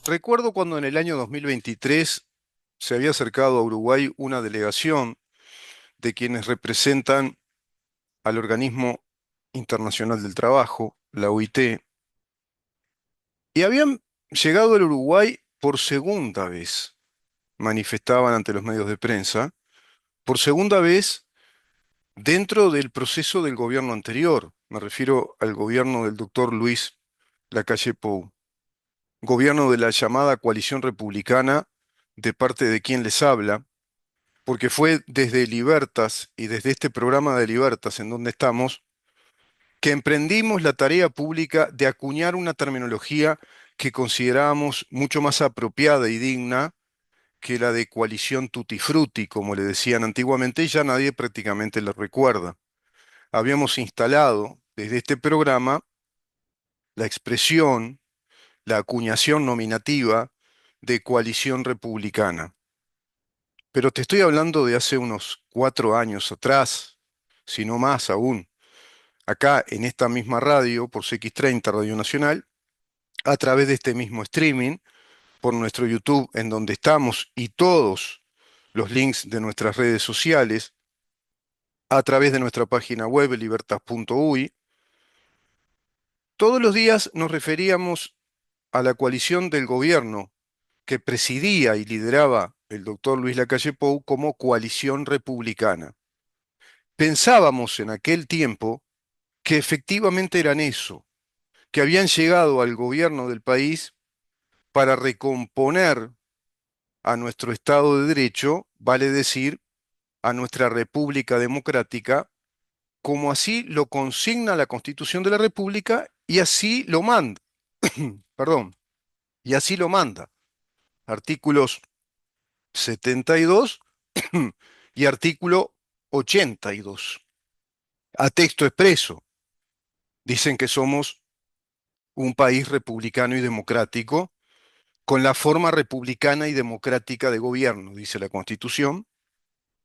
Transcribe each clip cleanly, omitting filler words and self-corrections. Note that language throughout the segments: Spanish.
Recuerdo cuando en el año 2023 se había acercado a Uruguay una delegación de quienes representan al Organismo Internacional del Trabajo, la OIT, y habían llegado al Uruguay por segunda vez, manifestaban ante los medios de prensa, por segunda vez dentro del proceso del gobierno anterior. Me refiero al gobierno del doctor Luis Lacalle Pou, gobierno de la llamada coalición republicana, de parte de quien les habla, porque fue desde Libertas y desde este programa de Libertas en donde estamos que emprendimos la tarea pública de acuñar una terminología que considerábamos mucho más apropiada y digna que la de coalición tutti frutti, como le decían antiguamente, y ya nadie prácticamente la recuerda. Habíamos instalado desde este programa la expresión, la acuñación nominativa de coalición republicana. Pero te estoy hablando de hace unos 4 años atrás, si no más aún, acá en esta misma radio, por CX30 Radio Nacional, a través de este mismo streaming, por nuestro YouTube en donde estamos y todos los links de nuestras redes sociales, a través de nuestra página web libertas.uy. Todos los días nos referíamos a la coalición del gobierno que presidía y lideraba el doctor Luis Lacalle Pou como coalición republicana. Pensábamos en aquel tiempo que efectivamente eran eso, que habían llegado al gobierno del país para recomponer a nuestro Estado de Derecho, vale decir, a nuestra República Democrática, como así lo consigna la Constitución de la República y así lo manda, perdón, y así lo manda. Artículos 72 y artículo 82. A texto expreso, dicen que somos un país republicano y democrático, con la forma republicana y democrática de gobierno, dice la Constitución.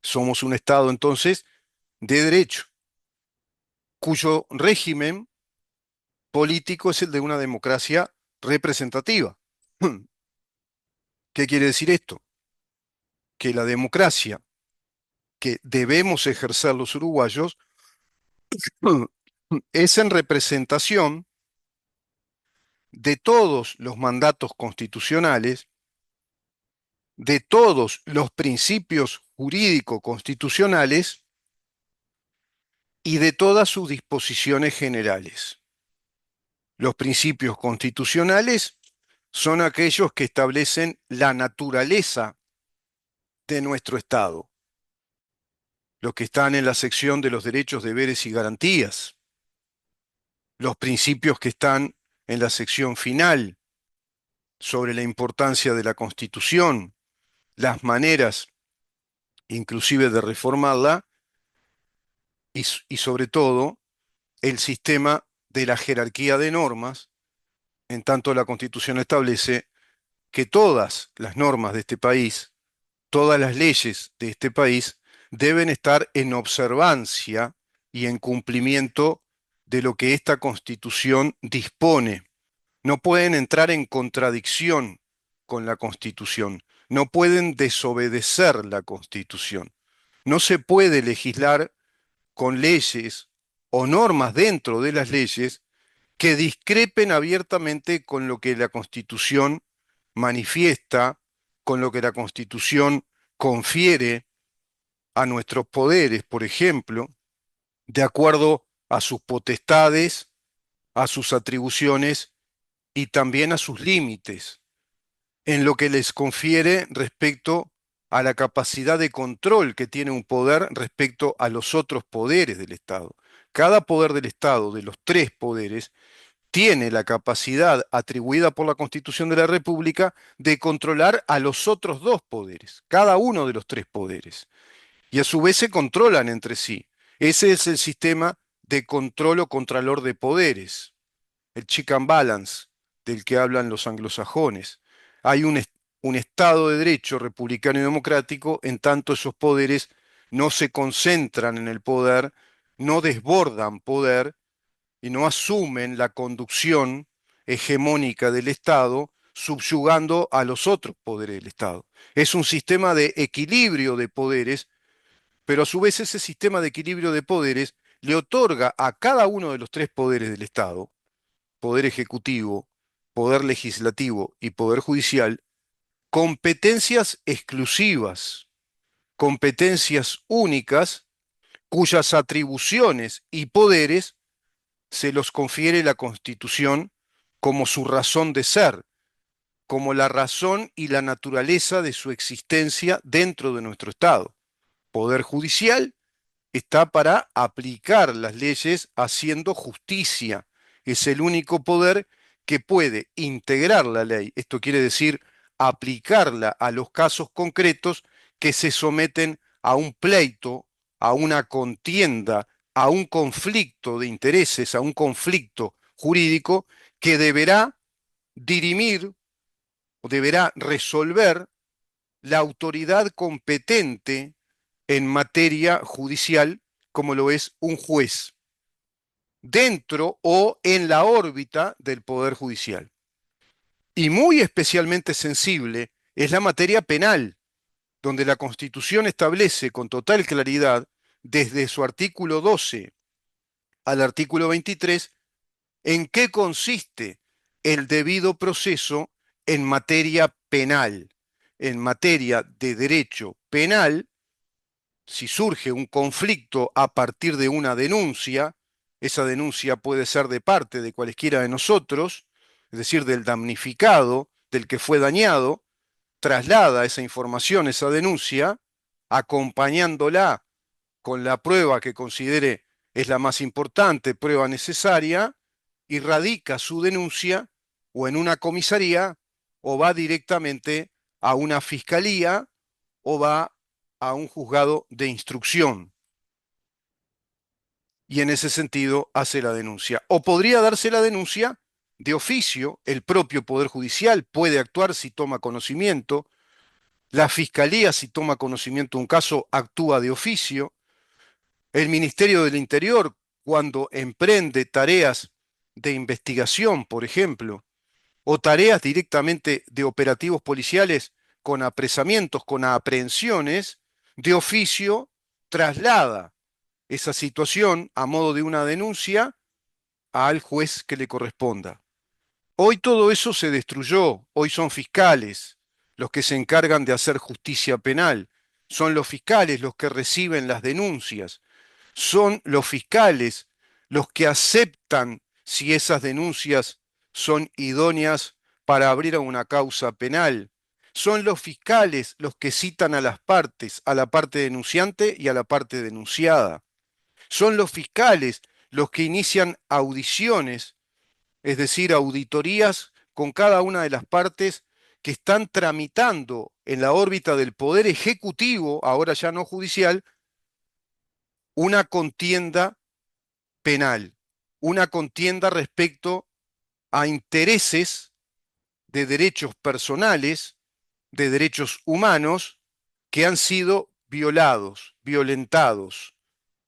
Somos un Estado entonces de derecho, cuyo régimen político es el de una democracia representativa. ¿Qué quiere decir esto? Que la democracia que debemos ejercer los uruguayos es en representación de todos los mandatos constitucionales, de todos los principios jurídico-constitucionales y de todas sus disposiciones generales. Los principios constitucionales son aquellos que establecen la naturaleza de nuestro Estado, los que están en la sección de los derechos, deberes y garantías, los principios que están en la sección final sobre la importancia de la Constitución, las maneras inclusive de reformarla y sobre todo el sistema de la jerarquía de normas, en tanto la Constitución establece que todas las normas de este país, todas las leyes de este país deben estar en observancia y en cumplimiento de lo que esta Constitución dispone. No pueden entrar en contradicción con la Constitución, no pueden desobedecer la Constitución. No se puede legislar con leyes o normas dentro de las leyes que discrepen abiertamente con lo que la Constitución manifiesta, con lo que la Constitución confiere a nuestros poderes, por ejemplo, de acuerdo a sus potestades, a sus atribuciones y también a sus límites, en lo que les confiere respecto a la capacidad de control que tiene un poder respecto a los otros poderes del Estado. Cada poder del Estado, de los tres poderes, tiene la capacidad atribuida por la Constitución de la República de controlar a los otros dos poderes, cada uno de los tres poderes. Y a su vez se controlan entre sí. Ese es el sistema de control o contralor de poderes, el check and balance del que hablan los anglosajones. Hay un Estado de Derecho republicano y democrático, en tanto esos poderes no se concentran en el poder, no desbordan poder y no asumen la conducción hegemónica del Estado subyugando a los otros poderes del Estado. Es un sistema de equilibrio de poderes, pero a su vez ese sistema de equilibrio de poderes le otorga a cada uno de los tres poderes del Estado, poder ejecutivo, poder legislativo y poder judicial, competencias exclusivas, competencias únicas, cuyas atribuciones y poderes se los confiere la Constitución como su razón de ser, como la razón y la naturaleza de su existencia dentro de nuestro Estado. Poder judicial está para aplicar las leyes haciendo justicia. Es el único poder que puede integrar la ley. Esto quiere decir aplicarla a los casos concretos que se someten a un pleito, a una contienda, a un conflicto de intereses, a un conflicto jurídico que deberá dirimir o deberá resolver la autoridad competente en materia judicial, como lo es un juez, dentro o en la órbita del Poder Judicial. Y muy especialmente sensible es la materia penal, donde la Constitución establece con total claridad, desde su artículo 12 al artículo 23, en qué consiste el debido proceso en materia penal. En materia de derecho penal, si surge un conflicto a partir de una denuncia, esa denuncia puede ser de parte de cualesquiera de nosotros, es decir, del damnificado, del que fue dañado, traslada esa información, esa denuncia, acompañándola con la prueba que considere es la más importante, prueba necesaria, y radica su denuncia o en una comisaría o va directamente a una fiscalía o va a un juzgado de instrucción y en ese sentido hace la denuncia. O podría darse la denuncia de oficio, el propio Poder Judicial puede actuar si toma conocimiento, la Fiscalía si toma conocimiento de un caso actúa de oficio, el Ministerio del Interior cuando emprende tareas de investigación, por ejemplo, o tareas directamente de operativos policiales con apresamientos, con aprehensiones, de oficio traslada esa situación a modo de una denuncia al juez que le corresponda. Hoy todo eso se destruyó, hoy son fiscales los que se encargan de hacer justicia penal, son los fiscales los que reciben las denuncias, son los fiscales los que aceptan si esas denuncias son idóneas para abrir a una causa penal. Son los fiscales los que citan a las partes, a la parte denunciante y a la parte denunciada. Son los fiscales los que inician audiciones, es decir, auditorías con cada una de las partes que están tramitando en la órbita del Poder Ejecutivo, ahora ya no judicial, una contienda penal, una contienda respecto a intereses de derechos personales, de derechos humanos, que han sido violados, violentados,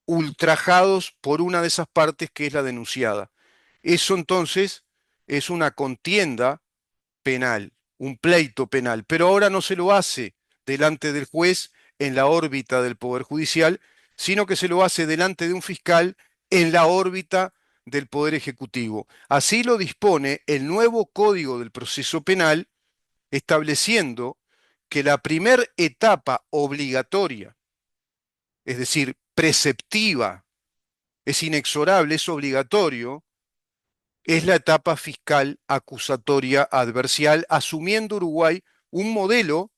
ultrajados por una de esas partes que es la denunciada. Eso entonces es una contienda penal, un pleito penal, pero ahora no se lo hace delante del juez en la órbita del Poder Judicial, sino que se lo hace delante de un fiscal en la órbita del Poder Ejecutivo. Así lo dispone el nuevo Código del Proceso Penal, estableciendo que la primera etapa obligatoria, es decir, preceptiva, es inexorable, es obligatorio, es la etapa fiscal acusatoria adversarial, asumiendo Uruguay un modelo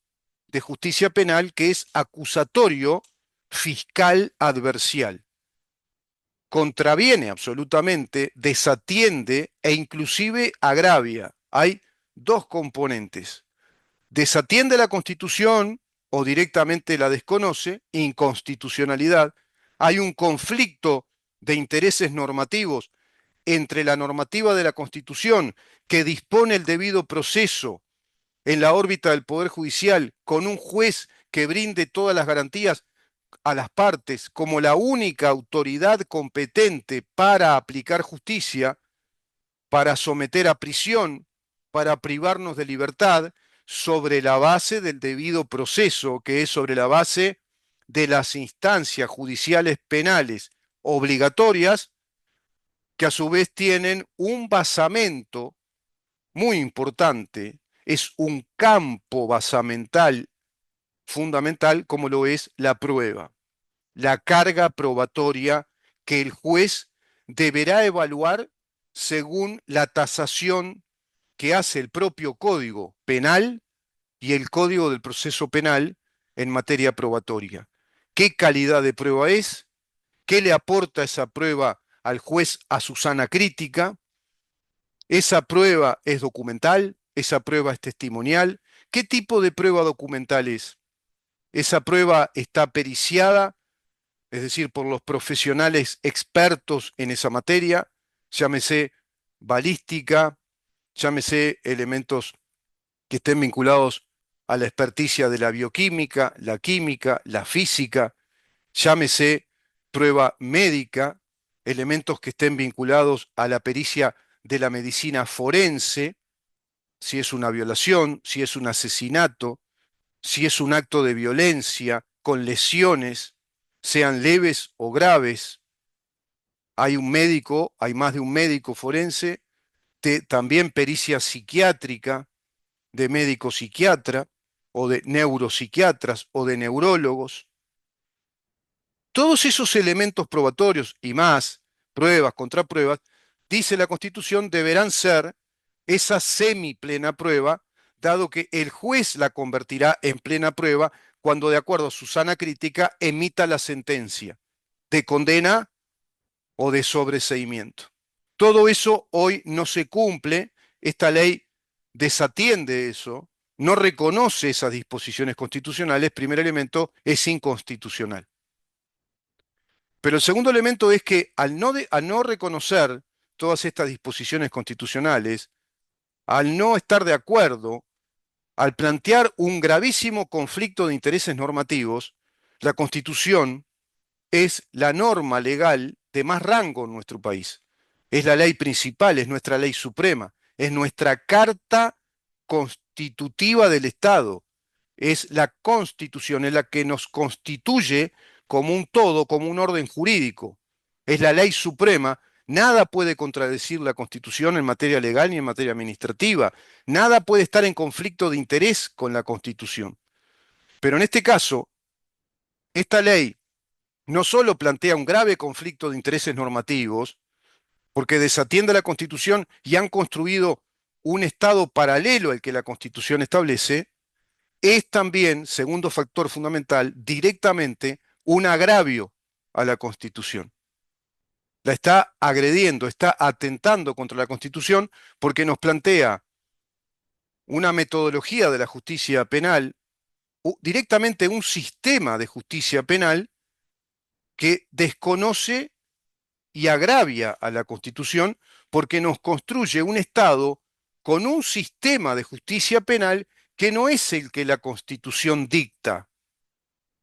de justicia penal que es acusatorio fiscal adversarial. Contraviene absolutamente, desatiende e inclusive agravia. Hay dos componentes. Desatiende la Constitución o directamente la desconoce, inconstitucionalidad. Hay un conflicto de intereses normativos entre la normativa de la Constitución que dispone el debido proceso en la órbita del Poder Judicial con un juez que brinde todas las garantías a las partes como la única autoridad competente para aplicar justicia, para someter a prisión para privarnos de libertad sobre la base del debido proceso, que es sobre la base de las instancias judiciales penales obligatorias, que a su vez tienen un basamento muy importante, es un campo basamental fundamental como lo es la prueba, la carga probatoria que el juez deberá evaluar según la tasación que hace el propio Código Penal y el Código del Proceso Penal en materia probatoria. ¿Qué calidad de prueba es? ¿Qué le aporta esa prueba al juez a su sana crítica? ¿Esa prueba es documental? ¿Esa prueba es testimonial? ¿Qué tipo de prueba documental es? ¿Esa prueba está periciada, es decir, por los profesionales expertos en esa materia? Llámese balística, llámese elementos que estén vinculados a la experticia de la bioquímica, la química, la física, llámese prueba médica, elementos que estén vinculados a la pericia de la medicina forense, si es una violación, si es un asesinato, si es un acto de violencia con lesiones, sean leves o graves. Hay un médico, hay más de un médico forense, también pericia psiquiátrica de médico psiquiatra o de neuropsiquiatras o de neurólogos. Todos esos elementos probatorios y más, pruebas, contrapruebas, dice la Constitución, deberán ser esa semiplena prueba, dado que el juez la convertirá en plena prueba cuando, de acuerdo a su sana crítica, emita la sentencia de condena o de sobreseimiento. Todo eso hoy no se cumple, esta ley desatiende eso, no reconoce esas disposiciones constitucionales, primer elemento, es inconstitucional. Pero el segundo elemento es que al no reconocer todas estas disposiciones constitucionales, al no estar de acuerdo, al plantear un gravísimo conflicto de intereses normativos, la Constitución es la norma legal de más rango en nuestro país. Es la ley principal, es nuestra ley suprema, es nuestra carta constitutiva del Estado, es la Constitución, es la que nos constituye como un todo, como un orden jurídico. Es la ley suprema. Nada puede contradecir la Constitución en materia legal ni en materia administrativa. Nada puede estar en conflicto de interés con la Constitución. Pero en este caso, esta ley no solo plantea un grave conflicto de intereses normativos, porque desatiende la Constitución y han construido un Estado paralelo al que la Constitución establece, es también, segundo factor fundamental, directamente un agravio a la Constitución. La está agrediendo, está atentando contra la Constitución porque nos plantea una metodología de la justicia penal, directamente un sistema de justicia penal que desconoce y agravia a la Constitución porque nos construye un Estado con un sistema de justicia penal que no es el que la Constitución dicta,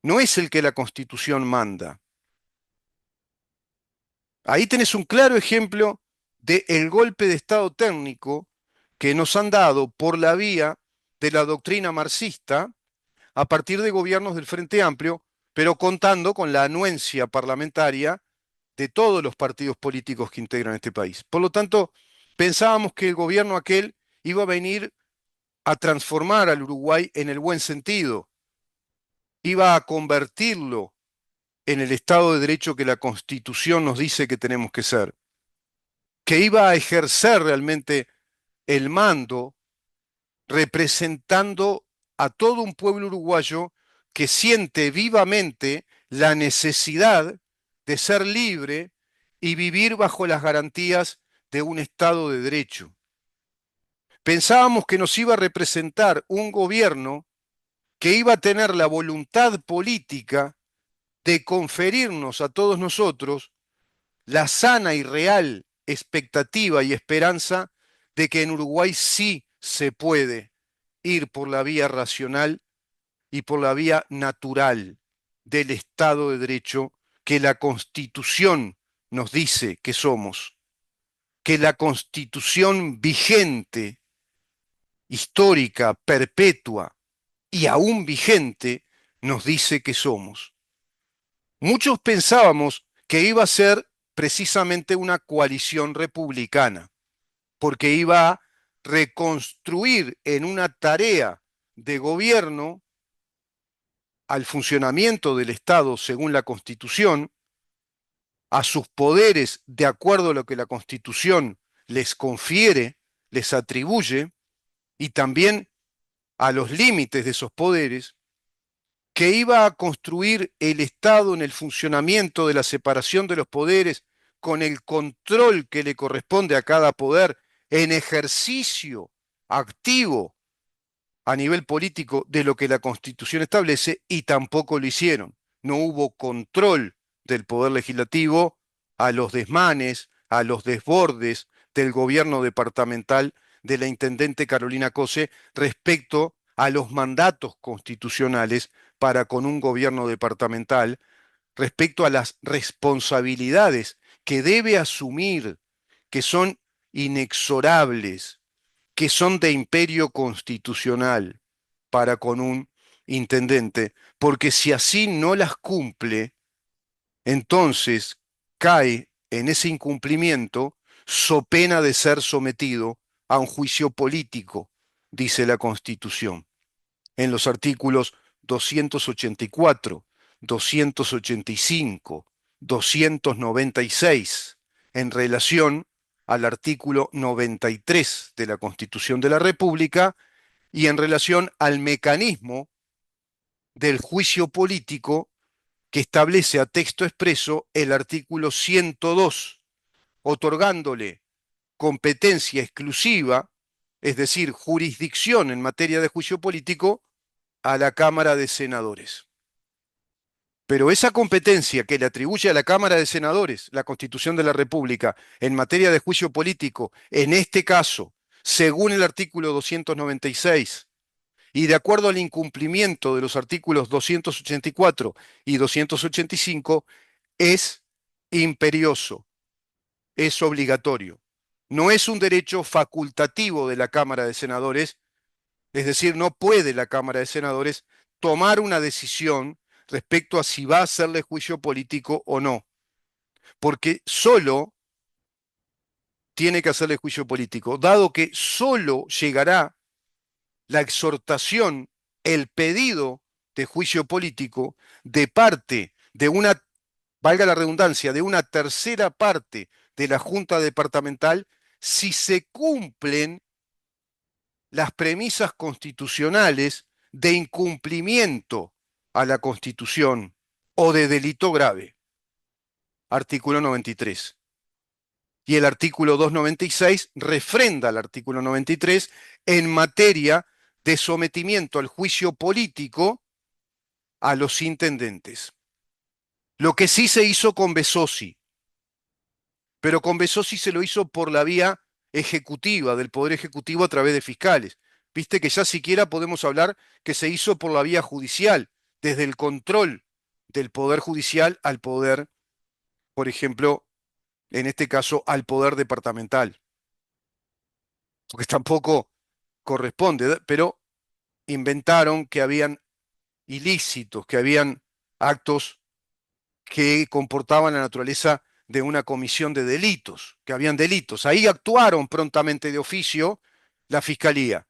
no es el que la Constitución manda. Ahí tenés un claro ejemplo del golpe de Estado técnico que nos han dado por la vía de la doctrina marxista a partir de gobiernos del Frente Amplio, pero contando con la anuencia parlamentaria de todos los partidos políticos que integran este país. Por lo tanto, pensábamos que el gobierno aquel iba a venir a transformar al Uruguay en el buen sentido, iba a convertirlo en el Estado de Derecho que la Constitución nos dice que tenemos que ser, que iba a ejercer realmente el mando representando a todo un pueblo uruguayo que siente vivamente la necesidad de ser libre y vivir bajo las garantías de un Estado de Derecho. Pensábamos que nos iba a representar un gobierno que iba a tener la voluntad política de conferirnos a todos nosotros la sana y real expectativa y esperanza de que en Uruguay sí se puede ir por la vía racional y por la vía natural del Estado de Derecho que la Constitución nos dice que somos, que la Constitución vigente histórica, perpetua y aún vigente nos dice que somos. Muchos pensábamos que iba a ser precisamente una coalición republicana, porque iba a reconstruir en una tarea de gobierno al funcionamiento del Estado según la Constitución, a sus poderes de acuerdo a lo que la Constitución les confiere, les atribuye, y también a los límites de esos poderes, que iba a construir el Estado en el funcionamiento de la separación de los poderes, con el control que le corresponde a cada poder en ejercicio activo a nivel político de lo que la Constitución establece, y tampoco lo hicieron. No hubo control del poder legislativo a los desmanes, a los desbordes del gobierno departamental de la intendente Carolina Cose respecto a los mandatos constitucionales para con un gobierno departamental, respecto a las responsabilidades que debe asumir, que son inexorables, que son de imperio constitucional para con un intendente, porque si así no las cumple, entonces cae en ese incumplimiento so pena de ser sometido a un juicio político, dice la Constitución, en los artículos 284, 285, 296, en relación al artículo 93 de la Constitución de la República y en relación al mecanismo del juicio político que establece a texto expreso el artículo 102, otorgándole competencia exclusiva, es decir, jurisdicción en materia de juicio político, a la Cámara de Senadores. Pero esa competencia que le atribuye a la Cámara de Senadores la Constitución de la República en materia de juicio político, en este caso, según el artículo 296, y de acuerdo al incumplimiento de los artículos 284 y 285, es imperioso, es obligatorio. No es un derecho facultativo de la Cámara de Senadores, es decir, no puede la Cámara de Senadores tomar una decisión respecto a si va a hacerle juicio político o no, porque solo tiene que hacerle juicio político, dado que solo llegará la exhortación, el pedido de juicio político de parte de una, valga la redundancia, de una tercera parte de la Junta Departamental, si se cumplen las premisas constitucionales de incumplimiento a la Constitución o de delito grave. Artículo 93. Y el artículo 296 refrenda el artículo 93 en materia de sometimiento al juicio político a los intendentes. Lo que sí se hizo con Besosi, pero con Besosi se lo hizo por la vía ejecutiva, del Poder Ejecutivo a través de fiscales. Viste que ya siquiera podemos hablar que se hizo por la vía judicial, desde el control del Poder Judicial al Poder, por ejemplo, en este caso, al Poder Departamental, porque tampoco corresponde, pero inventaron que habían ilícitos, que habían actos que comportaban la naturaleza de una comisión de delitos, que habían delitos. Ahí actuaron prontamente de oficio la fiscalía,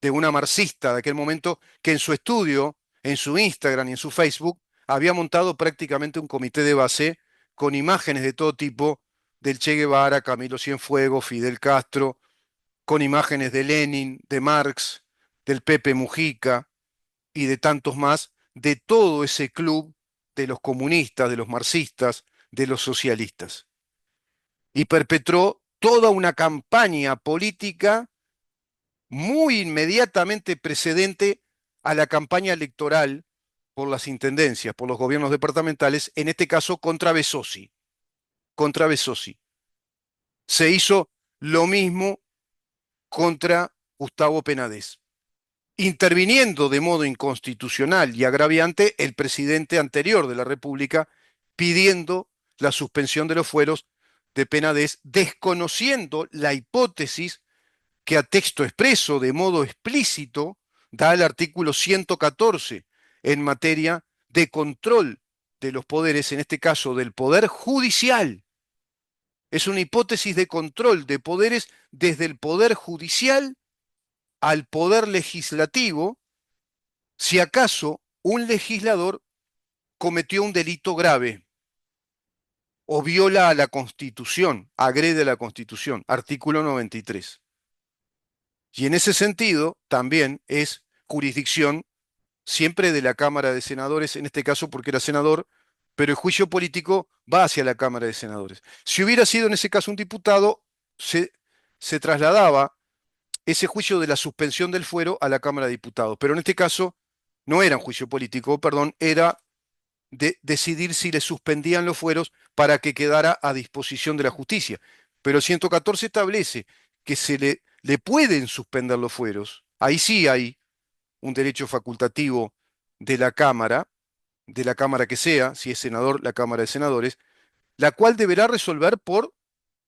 de una marxista de aquel momento que en su estudio, en su Instagram y en su Facebook, había montado prácticamente un comité de base con imágenes de todo tipo del Che Guevara, Camilo Cienfuegos, Fidel Castro, con imágenes de Lenin, de Marx, del Pepe Mujica y de tantos más, de todo ese club de los comunistas, de los marxistas, de los socialistas. Y perpetró toda una campaña política muy inmediatamente precedente a la campaña electoral por las intendencias, por los gobiernos departamentales, en este caso contra Besosi. Contra Besosi. Se hizo lo mismo contra Gustavo Penades, interviniendo de modo inconstitucional y agraviante el presidente anterior de la República, pidiendo la suspensión de los fueros de Penades, desconociendo la hipótesis que a texto expreso, de modo explícito, da el artículo 114 en materia de control de los poderes, en este caso del poder judicial. Es una hipótesis de control de poderes desde el poder judicial al poder legislativo, si acaso un legislador cometió un delito grave o viola a la Constitución, agrede a la Constitución, artículo 93. Y en ese sentido también es jurisdicción siempre de la Cámara de Senadores, en este caso porque era senador, pero el juicio político va hacia la Cámara de Senadores. Si hubiera sido en ese caso un diputado, se trasladaba ese juicio de la suspensión del fuero a la Cámara de Diputados, pero en este caso no era un juicio político, perdón, era de decidir si le suspendían los fueros para que quedara a disposición de la justicia. Pero el 114 establece que le pueden suspender los fueros. Ahí sí hay un derecho facultativo de la Cámara que sea, si es senador, la Cámara de Senadores, la cual deberá resolver por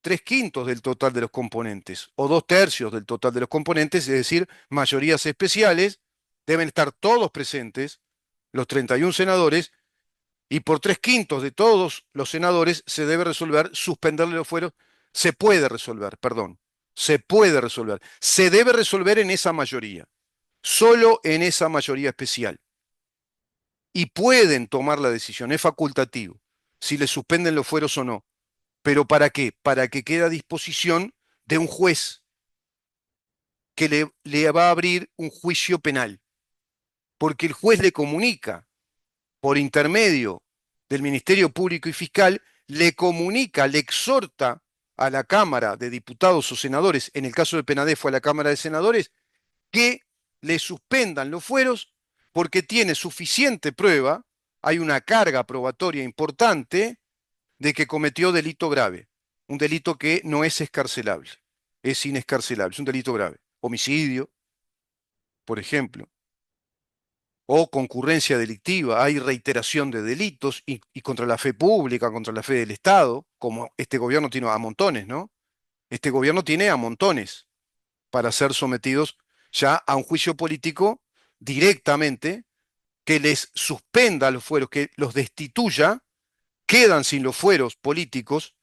3/5 del total de los componentes, o 2/3 del total de los componentes, es decir, mayorías especiales, deben estar todos presentes, los 31 senadores, y por 3/5 de todos los senadores se debe resolver, suspenderle los fueros, se puede resolver, perdón, se puede resolver, se debe resolver en esa mayoría, solo en esa mayoría especial. Y pueden tomar la decisión, es facultativo, si le suspenden los fueros o no. ¿Pero para qué? Para que quede a disposición de un juez que le va a abrir un juicio penal, porque el juez le comunica por intermedio del Ministerio Público y Fiscal, le comunica, le exhorta a la Cámara de Diputados o Senadores, en el caso de Penadez fue a la Cámara de Senadores, que le suspendan los fueros porque tiene suficiente prueba, hay una carga probatoria importante de que cometió delito grave, un delito que no es escarcelable, es inescarcelable, es un delito grave, homicidio, por ejemplo, o concurrencia delictiva, hay reiteración de delitos y contra la fe pública, contra la fe del Estado, como este gobierno tiene a montones, ¿no? Este gobierno tiene a montones para ser sometidos ya a un juicio político directamente, que les suspenda los fueros, que los destituya, quedan sin los fueros políticos,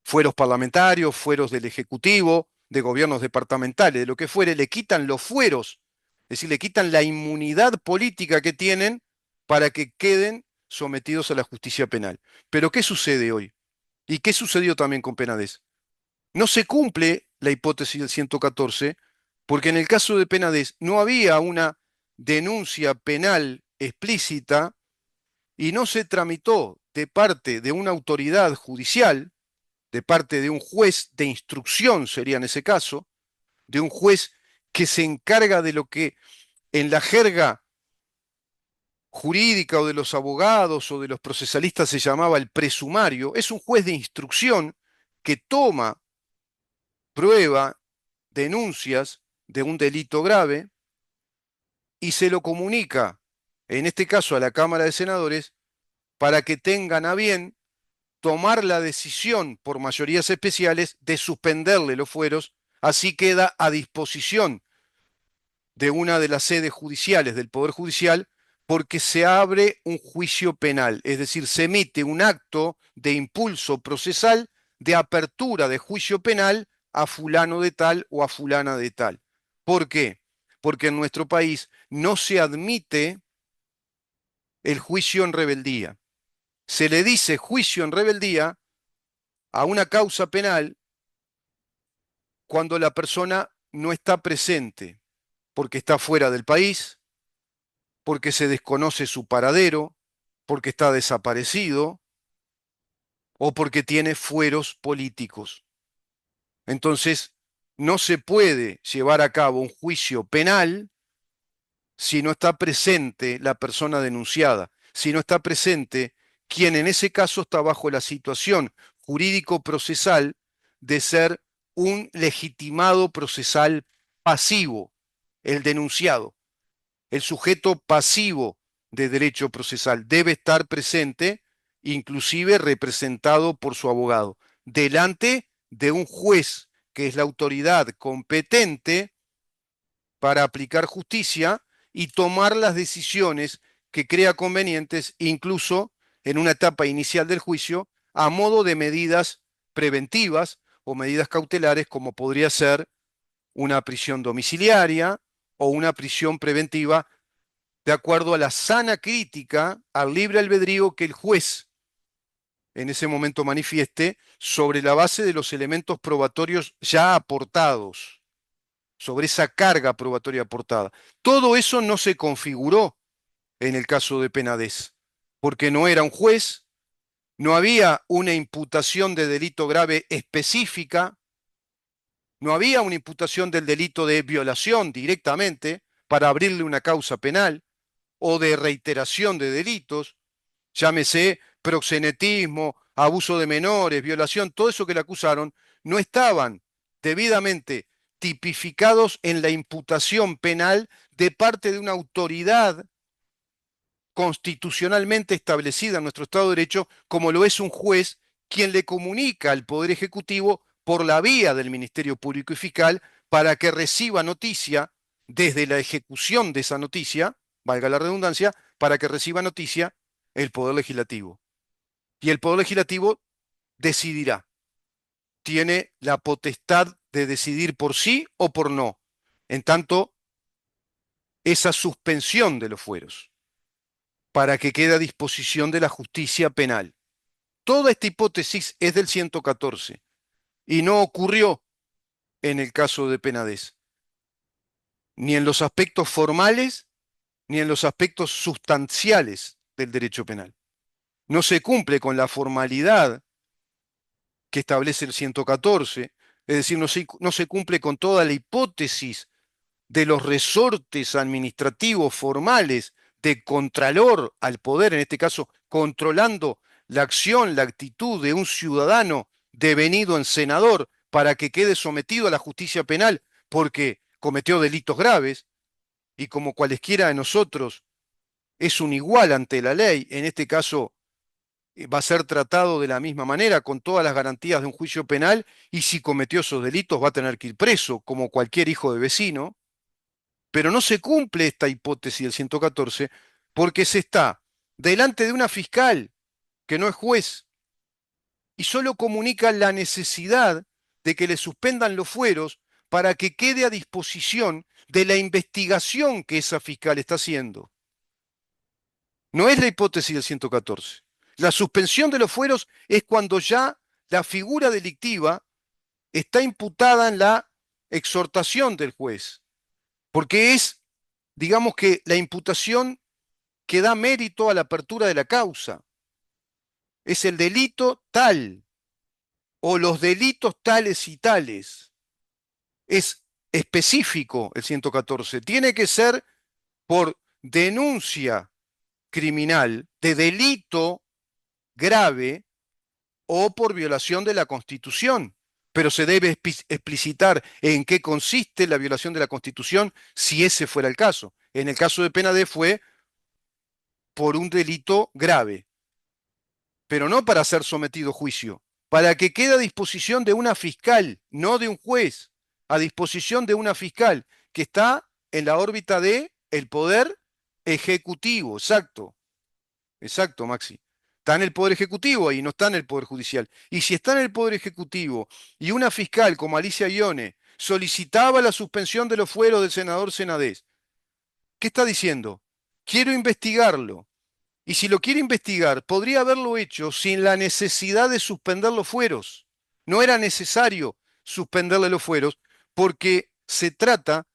fueros parlamentarios, fueros del Ejecutivo, de gobiernos departamentales, de lo que fuere, le quitan los fueros, es decir, le quitan la inmunidad política que tienen para que queden sometidos a la justicia penal. Pero ¿qué sucede hoy? ¿Y qué sucedió también con Penades? No se cumple la hipótesis del 114 porque en el caso de Penades no había una denuncia penal explícita y no se tramitó de parte de una autoridad judicial, de parte de un juez de instrucción, sería en ese caso, de un juez que se encarga de lo que en la jerga jurídica o de los abogados o de los procesalistas se llamaba el presumario, es un juez de instrucción que toma prueba, denuncias de un delito grave y se lo comunica, en este caso a la Cámara de Senadores, para que tengan a bien tomar la decisión por mayorías especiales de suspenderle los fueros, así queda a disposición de una de las sedes judiciales del Poder Judicial, porque se abre un juicio penal, es decir, se emite un acto de impulso procesal de apertura de juicio penal a fulano de tal o a fulana de tal. ¿Por qué? Porque en nuestro país no se admite el juicio en rebeldía. Se le dice juicio en rebeldía a una causa penal cuando la persona no está presente, porque está fuera del país, porque se desconoce su paradero, porque está desaparecido o porque tiene fueros políticos. Entonces, no se puede llevar a cabo un juicio penal si no está presente la persona denunciada, si no está presente quien en ese caso está bajo la situación jurídico-procesal de ser un legitimado procesal pasivo, el denunciado. El sujeto pasivo de derecho procesal debe estar presente, inclusive representado por su abogado, delante de un juez que es la autoridad competente para aplicar justicia y tomar las decisiones que crea convenientes, incluso en una etapa inicial del juicio, a modo de medidas preventivas o medidas cautelares, como podría ser una prisión domiciliaria o una prisión preventiva, de acuerdo a la sana crítica al libre albedrío que el juez en ese momento manifieste sobre la base de los elementos probatorios ya aportados, sobre esa carga probatoria aportada. Todo eso no se configuró en el caso de Penades, porque no era un juez, no había una imputación de delito grave específica, no había una imputación del delito de violación directamente para abrirle una causa penal o de reiteración de delitos, llámese proxenetismo, abuso de menores, violación, todo eso que le acusaron, no estaban debidamente tipificados en la imputación penal de parte de una autoridad constitucionalmente establecida en nuestro Estado de Derecho, como lo es un juez, quien le comunica al Poder Ejecutivo por la vía del Ministerio Público y Fiscal para que reciba noticia desde la ejecución de esa noticia, valga la redundancia, para que reciba noticia el Poder Legislativo. Y el Poder Legislativo decidirá, tiene la potestad de decidir por sí o por no, en tanto esa suspensión de los fueros, para que quede a disposición de la justicia penal. Toda esta hipótesis es del 114 y no ocurrió en el caso de Penades, ni en los aspectos formales ni en los aspectos sustanciales del derecho penal. No se cumple con la formalidad que establece el 114, es decir, no se cumple con toda la hipótesis de los resortes administrativos formales de contralor al poder, en este caso controlando la acción, la actitud de un ciudadano devenido en senador para que quede sometido a la justicia penal porque cometió delitos graves y como cualesquiera de nosotros es un igual ante la ley, en este caso va a ser tratado de la misma manera, con todas las garantías de un juicio penal, y si cometió esos delitos va a tener que ir preso, como cualquier hijo de vecino. Pero no se cumple esta hipótesis del 114 porque se está delante de una fiscal que no es juez y solo comunica la necesidad de que le suspendan los fueros para que quede a disposición de la investigación que esa fiscal está haciendo. No es la hipótesis del 114. La suspensión de los fueros es cuando ya la figura delictiva está imputada en la exhortación del juez, porque es, digamos que, la imputación que da mérito a la apertura de la causa. Es el delito tal o los delitos tales y tales. Es específico el 114. Tiene que ser por denuncia criminal de delito grave o por violación de la Constitución. Pero se debe explicitar en qué consiste la violación de la Constitución si ese fuera el caso. En el caso de Penades fue por un delito grave, pero no para ser sometido a juicio, para que quede a disposición de una fiscal, no de un juez, a disposición de una fiscal que está en la órbita de el poder ejecutivo. Exacto, exacto, Maxi. Está en el poder ejecutivo y no está en el poder judicial. Y si está en el poder ejecutivo y una fiscal como Alicia Ione solicitaba la suspensión de los fueros del senador Senadés, ¿qué está diciendo? Quiero investigarlo. Y si lo quiere investigar, podría haberlo hecho sin la necesidad de suspender los fueros. No era necesario suspenderle los fueros porque se trata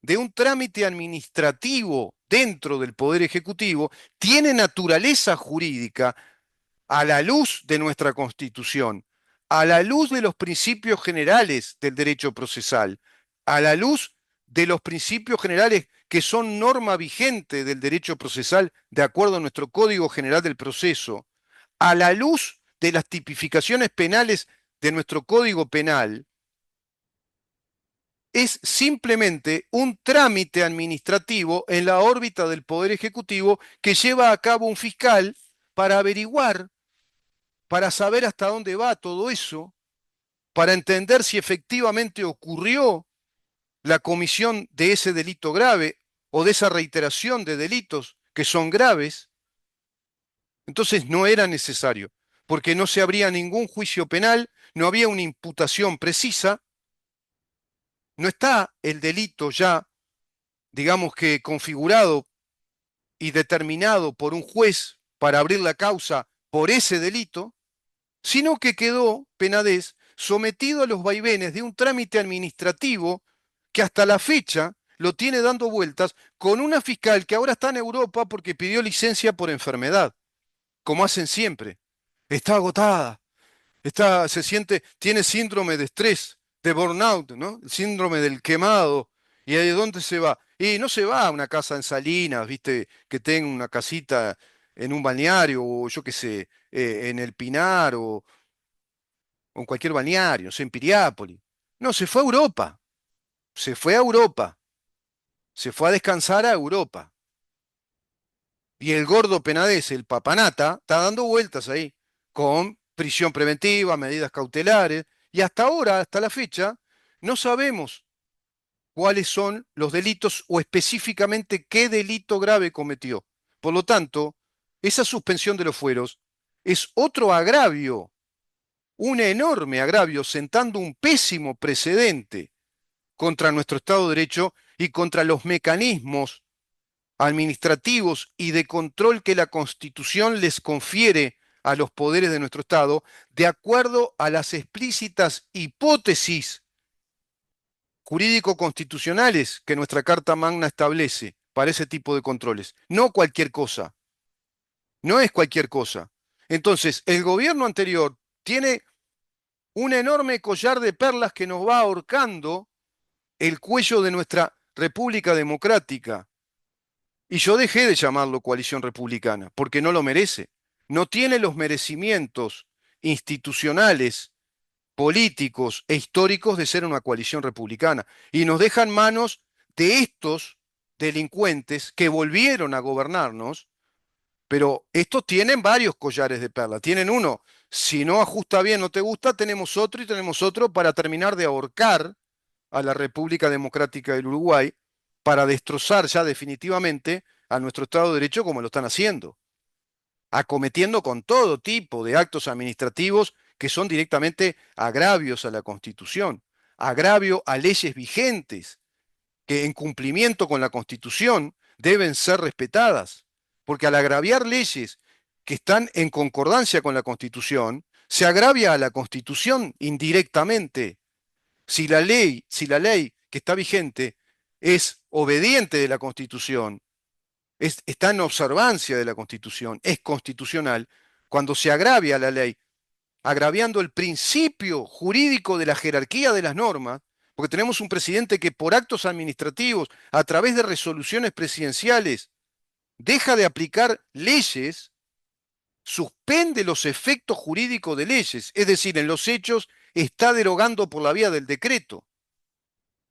de un trámite administrativo dentro del Poder Ejecutivo, tiene naturaleza jurídica a la luz de nuestra Constitución, a la luz de los principios generales del derecho procesal, a la luz de los principios generales que son norma vigente del derecho procesal de acuerdo a nuestro Código General del Proceso, a la luz de las tipificaciones penales de nuestro Código Penal, es simplemente un trámite administrativo en la órbita del Poder Ejecutivo que lleva a cabo un fiscal para averiguar, para saber hasta dónde va todo eso, para entender si efectivamente ocurrió la comisión de ese delito grave o de esa reiteración de delitos que son graves, entonces no era necesario, porque no se abría ningún juicio penal, no había una imputación precisa, no está el delito ya, digamos que configurado y determinado por un juez para abrir la causa por ese delito, sino que quedó Penades sometido a los vaivenes de un trámite administrativo que hasta la fecha lo tiene dando vueltas con una fiscal que ahora está en Europa porque pidió licencia por enfermedad, como hacen siempre. Está agotada, se siente, tiene síndrome de estrés, de burnout, ¿no? El síndrome del quemado. ¿Y de dónde se va? Y no se va a una casa en Salinas, ¿viste? Que tenga una casita en un balneario, o yo qué sé, en el Pinar, o en cualquier balneario, no sé, en Piriápolis. No, se fue a Europa, se fue a Europa, se fue a descansar a Europa. Y el gordo Penades, el papanata, está dando vueltas ahí, con prisión preventiva, medidas cautelares, y hasta ahora, hasta la fecha, no sabemos cuáles son los delitos o específicamente qué delito grave cometió. Por lo tanto, esa suspensión de los fueros es otro agravio, un enorme agravio, sentando un pésimo precedente contra nuestro Estado de Derecho y contra los mecanismos administrativos y de control que la Constitución les confiere a los poderes de nuestro Estado, de acuerdo a las explícitas hipótesis jurídico-constitucionales que nuestra Carta Magna establece para ese tipo de controles. No cualquier cosa, no es cualquier cosa. Entonces, el gobierno anterior tiene un enorme collar de perlas que nos va ahorcando el cuello de nuestra República Democrática. Y yo dejé de llamarlo coalición republicana, porque no lo merece. No tiene los merecimientos institucionales, políticos e históricos de ser una coalición republicana. Y nos deja en manos de estos delincuentes que volvieron a gobernarnos, pero estos tienen varios collares de perla. Tienen uno, si no ajusta bien, no te gusta, tenemos otro y tenemos otro para terminar de ahorcar a la República Democrática del Uruguay para destrozar ya definitivamente a nuestro Estado de Derecho como lo están haciendo, acometiendo con todo tipo de actos administrativos que son directamente agravios a la Constitución, agravio a leyes vigentes, que en cumplimiento con la Constitución deben ser respetadas, porque al agraviar leyes que están en concordancia con la Constitución, se agravia a la Constitución indirectamente. Si la ley que está vigente es obediente de la Constitución, está en observancia de la Constitución, es constitucional, cuando se agravia la ley, agraviando el principio jurídico de la jerarquía de las normas, porque tenemos un presidente que por actos administrativos, a través de resoluciones presidenciales, deja de aplicar leyes, suspende los efectos jurídicos de leyes, es decir, en los hechos está derogando por la vía del decreto.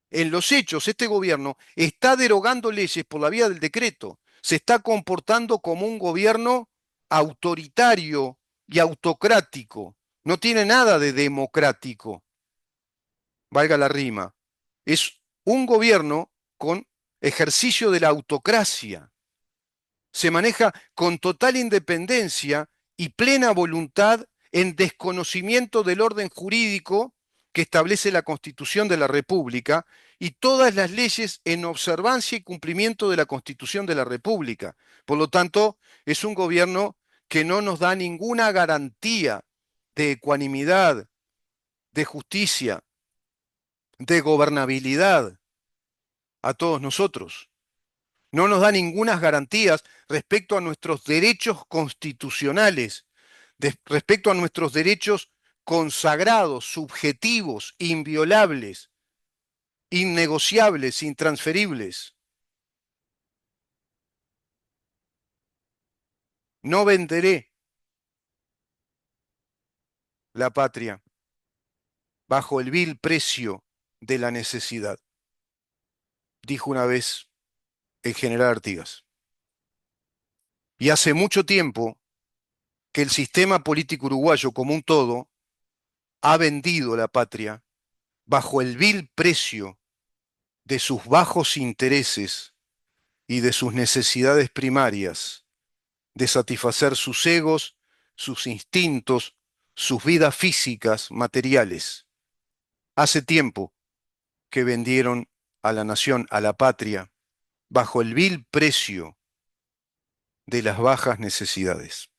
En los hechos, este gobierno está derogando leyes por la vía del decreto. Se está comportando como un gobierno autoritario y autocrático. No tiene nada de democrático, valga la rima. Es un gobierno con ejercicio de la autocracia. Se maneja con total independencia y plena voluntad en desconocimiento del orden jurídico que establece la Constitución de la República y todas las leyes en observancia y cumplimiento de la Constitución de la República. Por lo tanto, es un gobierno que no nos da ninguna garantía de ecuanimidad, de justicia, de gobernabilidad a todos nosotros. No nos da ninguna garantías respecto a nuestros derechos constitucionales, respecto a nuestros derechos consagrados, subjetivos, inviolables, innegociables, intransferibles. No venderé la patria bajo el vil precio de la necesidad, dijo una vez el general Artigas. Y hace mucho tiempo que el sistema político uruguayo como un todo ha vendido la patria bajo el vil precio de sus bajos intereses y de sus necesidades primarias, de satisfacer sus egos, sus instintos, sus vidas físicas, materiales. Hace tiempo que vendieron a la nación, a la patria, bajo el vil precio de las bajas necesidades.